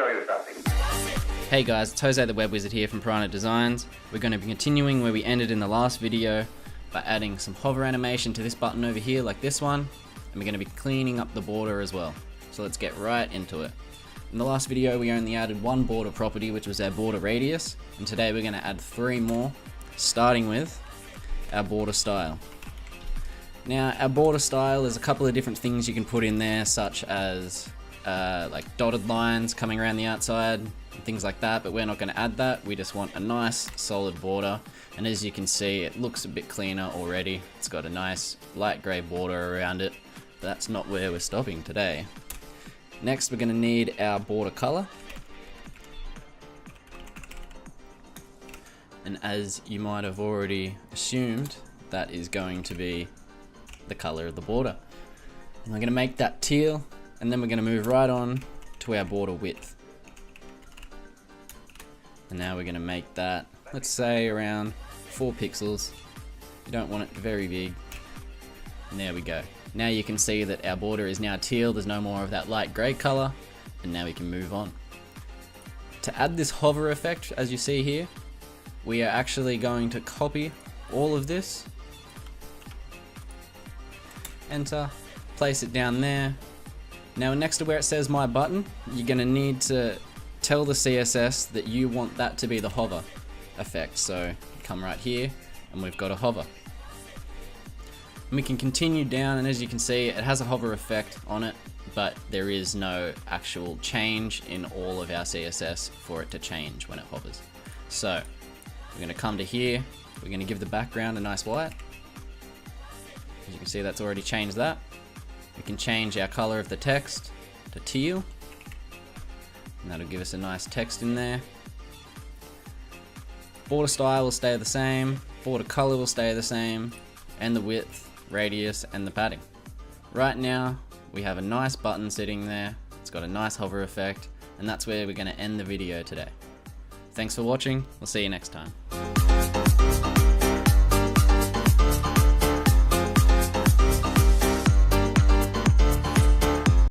show you something. Hey guys, it's Jose the Web Wizard here from Piranha Designs. We're going to be continuing where we ended in the last video by adding some hover animation to this button over here like this one, and we're going to be cleaning up the border as well. So let's get right into it. In the last video we only added one border property, which was our border radius, and today we're going to add 3 more, starting with our border style. Now our border style is a couple of different things you can put in there, such as like dotted lines coming around the outside and things like that, but we're not going to add that. We just want a nice solid border, and as you can see it looks a bit cleaner already. It's got a nice light grey border around it, but that's not where we're stopping today. Next we're going to need our border color, and as you might have already assumed, that is going to be the color of the border. And we're going to make that teal, and then we're going to move right on to our border width. And now we're going to make that, let's say, around 4 pixels. You don't want it very big. And there we go. Now you can see that our border is now teal, there's no more of that light grey color, and now we can move on. To add this hover effect, as you see here, we are actually going to copy all of this, enter, place it down there. Now next to where it says my button, you're going to need to tell the CSS that you want that to be the hover effect. So come right here and we've got a hover. And we can continue down, and as you can see it has a hover effect on it, but there is no actual change in all of our CSS for it to change when it hovers. So we're going to come to here, we're going to give the background a nice white. As you can see that's already changed that. We can change our color of the text to teal, and that'll give us a nice text in there. Border style will stay the same, border color will stay the same, and the width, radius, and the padding. Right now we have a nice button sitting there, it's got a nice hover effect, and that's where we're going to end the video today. Thanks for watching, we'll see you next time.